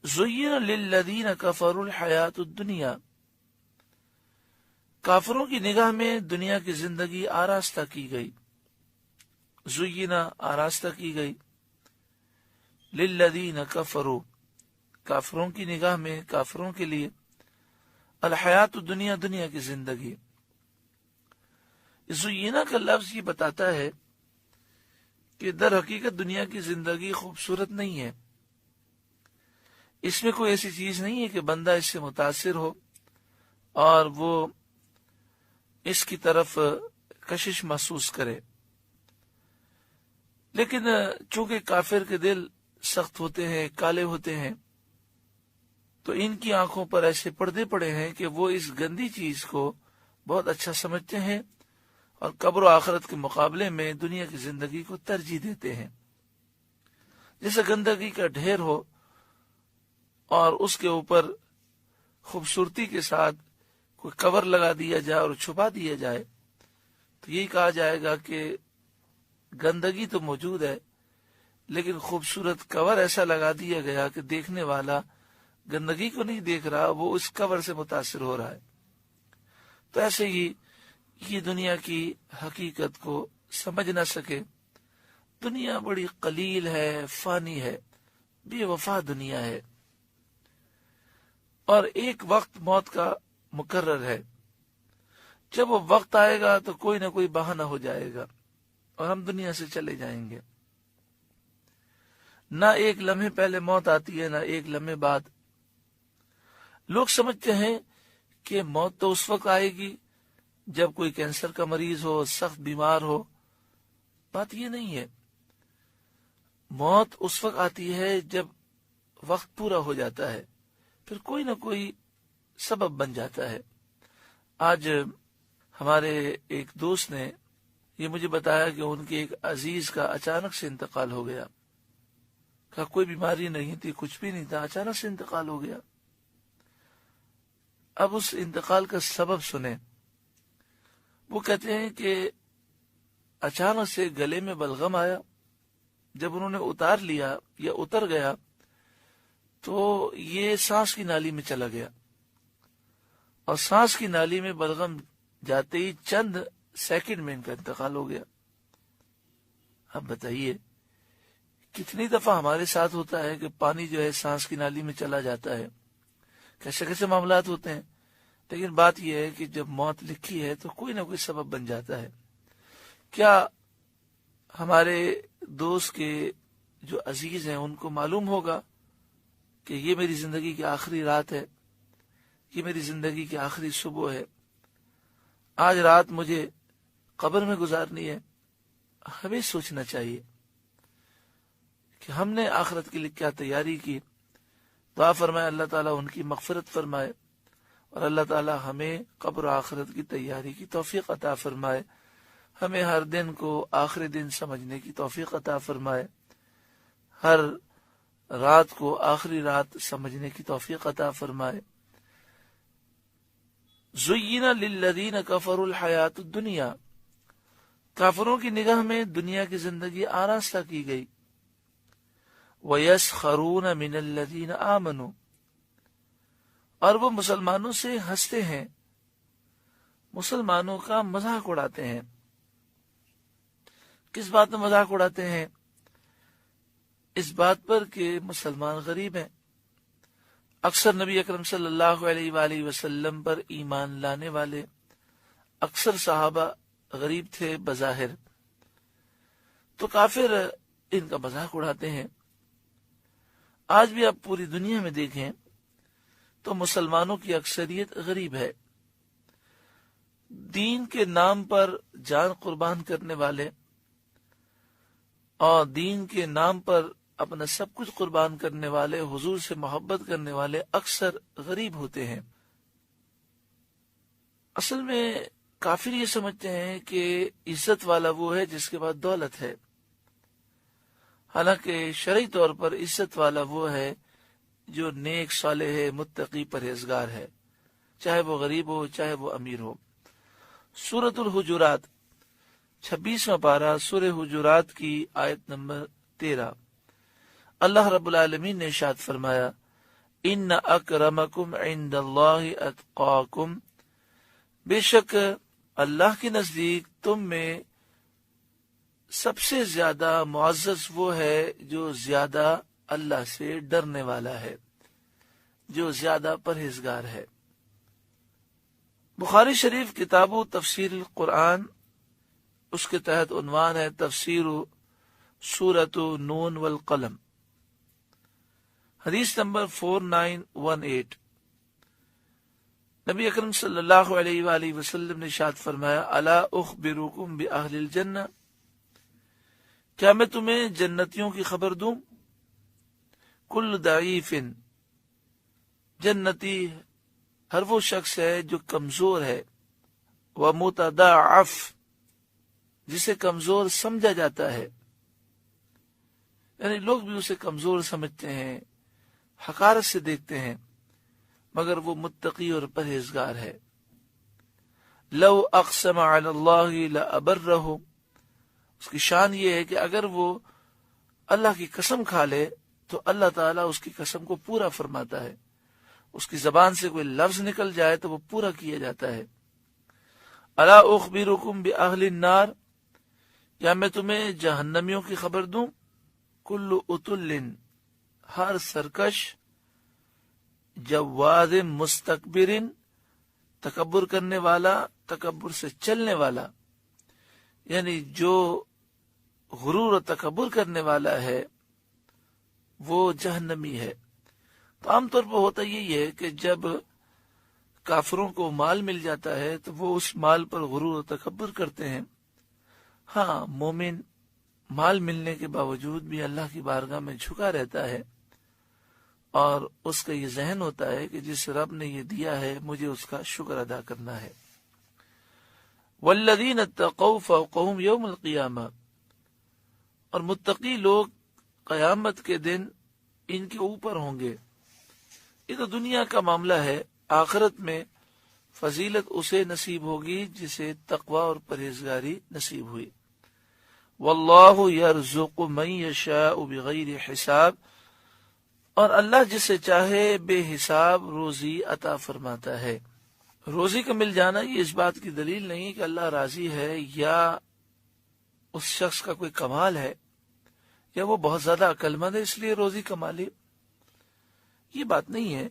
زُيِّنَ لِلَّذِينَ كَفَرُوا الْحَيَاةُ الدُّنْيَا، کافروں کی نگاہ میں دنیا کی زندگی آراستہ کی گئی. زُيِّنَ آراستہ کی گئی، لِلَّذِينَ كَفَرُوا کافروں کی نگاہ میں، کافروں کے لیے، الحیات الدنیا دنیا کی زندگی. زُيِّنَ کا لفظ یہ بتاتا ہے کہ در حقیقت دنیا کی زندگی خوبصورت نہیں ہے. اس میں کوئی ایسی چیز نہیں ہے کہ بندہ اس سے متاثر ہو اور وہ اس کی طرف کشش محسوس کرے. لیکن چونکہ کافر کے دل سخت ہوتے ہیں، کالے ہوتے ہیں، تو ان کی آنکھوں پر ایسے پردے پڑے ہیں کہ وہ اس گندی چیز کو بہت اچھا سمجھتے ہیں اور قبر و آخرت کے مقابلے میں دنیا کی زندگی کو ترجیح دیتے ہیں. جیسے گندگی کا ڈھیر ہو اور اس کے اوپر خوبصورتی کے ساتھ کوئی کور لگا دیا جائے اور چھپا دیا جائے تو یہی کہا جائے گا کہ گندگی تو موجود ہے لیکن خوبصورت کور ایسا لگا دیا گیا کہ دیکھنے والا گندگی کو نہیں دیکھ رہا، وہ اس کور سے متاثر ہو رہا ہے. تو ایسے ہی یہ دنیا کی حقیقت کو سمجھ نہ سکے. دنیا بڑی قلیل ہے، فانی ہے، بے وفا دنیا ہے، اور ایک وقت موت کا مقرر ہے. جب وہ وقت آئے گا تو کوئی نہ کوئی بہانہ ہو جائے گا اور ہم دنیا سے چلے جائیں گے. نہ ایک لمحے پہلے موت آتی ہے، نہ ایک لمحے بعد. لوگ سمجھتے ہیں کہ موت تو اس وقت آئے گی جب کوئی کینسر کا مریض ہو، سخت بیمار ہو. بات یہ نہیں ہے. موت اس وقت آتی ہے جب وقت پورا ہو جاتا ہے، پھر کوئی نہ کوئی سبب بن جاتا ہے. آج ہمارے ایک دوست نے یہ مجھے بتایا کہ ان کے ایک عزیز کا اچانک سے انتقال ہو گیا. کہا کوئی بیماری نہیں تھی، کچھ بھی نہیں تھا، اچانک سے انتقال ہو گیا. اب اس انتقال کا سبب سنیں. وہ کہتے ہیں کہ اچانک سے گلے میں بلغم آیا. جب انہوں نے اتار لیا یا اتر گیا تو یہ سانس کی نالی میں چلا گیا، اور سانس کی نالی میں بلغم جاتے ہی چند سیکنڈ میں ان کا انتقال ہو گیا. اب بتائیے کتنی دفعہ ہمارے ساتھ ہوتا ہے کہ پانی جو ہے سانس کی نالی میں چلا جاتا ہے، کیسے کیسے معاملات ہوتے ہیں. لیکن بات یہ ہے کہ جب موت لکھی ہے تو کوئی نہ کوئی سبب بن جاتا ہے. کیا ہمارے دوست کے جو عزیز ہیں ان کو معلوم ہوگا کہ یہ میری زندگی کی آخری رات ہے، یہ میری زندگی کی آخری صبح ہے، آج رات مجھے قبر میں گزارنی ہے؟ ہمیں سوچنا چاہیے کہ ہم نے آخرت کے لیے کیا تیاری کی. دعا فرمائے اللہ تعالیٰ ان کی مغفرت فرمائے، اور اللہ تعالیٰ ہمیں قبر و آخرت کی تیاری کی توفیق عطا فرمائے. ہمیں ہر دن کو آخری دن سمجھنے کی توفیق عطا فرمائے، ہر رات کو آخری رات سمجھنے کی توفیق عطا فرمائے. زُيِّنَ لِلَّذِينَ كَفَرُوا الْحَيَاةُ الدُّنْيَا کافروں کی نگاہ میں دنیا کی زندگی آراستہ کی گئی. وَيَسْخَرُونَ مِنَ الَّذِينَ آمَنُوا اور وہ مسلمانوں سے ہنستے ہیں، مسلمانوں کا مذاق اڑاتے ہیں. کس بات میں مذاق اڑاتے ہیں؟ اس بات پر کہ مسلمان غریب ہیں. اکثر نبی اکرم صلی اللہ علیہ وآلہ وسلم پر ایمان لانے والے اکثر صحابہ غریب تھے بظاہر، تو کافر ان کا مذاق اڑاتے ہیں. آج بھی آپ پوری دنیا میں دیکھیں تو مسلمانوں کی اکثریت غریب ہے. دین کے نام پر جان قربان کرنے والے اور دین کے نام پر اپنا سب کچھ قربان کرنے والے، حضور سے محبت کرنے والے اکثر غریب ہوتے ہیں. اصل میں کافر یہ سمجھتے ہیں کہ عزت والا وہ ہے جس کے پاس دولت ہے، حالانکہ شرعی طور پر عزت والا وہ ہے جو نیک صالح ہے، متقی پرہیزگار ہے، چاہے وہ غریب ہو چاہے وہ امیر ہو. سورۃ الحجرات 26واں پارہ سورہ حجرات کی آیت نمبر 13. اللہ رب العالمین نے ارشاد فرمایا ان اکرمکم عند اللہ اتقاکم، بے شک اللہ کے نزدیک تم میں سب سے زیادہ معزز وہ ہے جو زیادہ اللہ سے ڈرنے والا ہے، جو زیادہ پرہیزگار ہے۔ بخاری شریف کتاب و تفسیر القرآن، اس کے تحت عنوان ہے تفسیر سورۃ نون والقلم، حدیث نمبر 4918۔ نبی اکرم صلی اللہ علیہ وآلہ وسلم نے ارشاد فرمایا، الا اخبرکم باہل الجنہ، کیا میں تمہیں جنتیوں کی خبر دوں؟ کل ضعیف، جنتی ہر وہ شخص ہے جو کمزور ہے، ومتضاعف، جسے کمزور سمجھا جاتا ہے، یعنی لوگ بھی اسے کمزور سمجھتے ہیں، حقارت سے دیکھتے ہیں، مگر وہ متقی اور پرہیزگار ہے۔ لو اقسم علی اللہ لابرہ، اس کی شان یہ ہے کہ اگر وہ اللہ کی قسم کھا لے تو اللہ تعالیٰ اس کی قسم کو پورا فرماتا ہے، اس کی زبان سے کوئی لفظ نکل جائے تو وہ پورا کیا جاتا ہے۔ الا اخبرکم باہل النار، یا میں تمہیں جہنمیوں کی خبر دوں؟ کل اتل، ہر سرکش، جواد مستکبر، تکبر کرنے والا، تکبر سے چلنے والا، یعنی جو غرور و تکبر کرنے والا ہے وہ جہنمی ہے۔ تو عام طور پر ہوتا یہی ہے کہ جب کافروں کو مال مل جاتا ہے تو وہ اس مال پر غرور و تکبر کرتے ہیں۔ ہاں، مومن مال ملنے کے باوجود بھی اللہ کی بارگاہ میں جھکا رہتا ہے، اور اس کا یہ ذہن ہوتا ہے کہ جس رب نے یہ دیا ہے مجھے اس کا شکر ادا کرنا ہے۔ والذین اتقوا فوقهم یوم القیامہ، اور متقی لوگ قیامت کے دن ان کے اوپر ہوں گے۔ یہ تو دنیا کا معاملہ ہے، آخرت میں فضیلت اسے نصیب ہوگی جسے تقوی اور پرہیزگاری نصیب ہوئی۔ واللہ یرزق من یشاء بغیر حساب، اور اللہ جسے چاہے بے حساب روزی عطا فرماتا ہے۔ روزی کا مل جانا یہ اس بات کی دلیل نہیں کہ اللہ راضی ہے یا اس شخص کا کوئی کمال ہے یا وہ بہت زیادہ عقل مند ہے اس لیے روزی کما لی، یہ بات نہیں ہے۔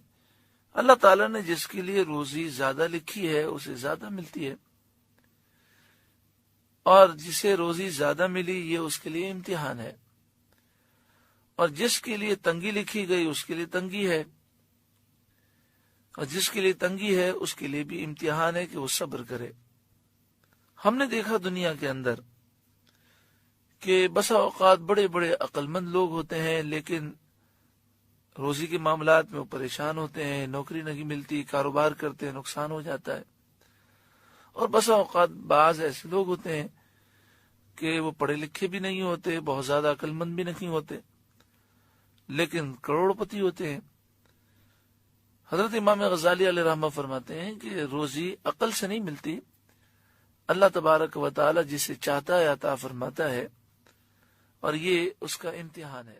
اللہ تعالیٰ نے جس کے لیے روزی زیادہ لکھی ہے اسے زیادہ ملتی ہے، اور جسے روزی زیادہ ملی یہ اس کے لیے امتحان ہے، اور جس کے لیے تنگی لکھی گئی اس کے لیے تنگی ہے، اور جس کے لیے تنگی ہے اس کے لیے بھی امتحان ہے کہ وہ صبر کرے۔ ہم نے دیکھا دنیا کے اندر کہ بسا اوقات بڑے بڑے عقل مند لوگ ہوتے ہیں لیکن روزی کے معاملات میں وہ پریشان ہوتے ہیں، نوکری نہیں ملتی، کاروبار کرتے ہیں نقصان ہو جاتا ہے، اور بسا اوقات بعض ایسے لوگ ہوتے ہیں کہ وہ پڑھے لکھے بھی نہیں ہوتے، بہت زیادہ عقل مند بھی نہیں ہوتے، لیکن کروڑ پتی ہوتے ہیں۔ حضرت امام غزالی علیہ رحمہ فرماتے ہیں کہ روزی عقل سے نہیں ملتی، اللہ تبارک و تعالی جسے چاہتا ہے عطا فرماتا ہے، اور یہ اس کا امتحان ہے۔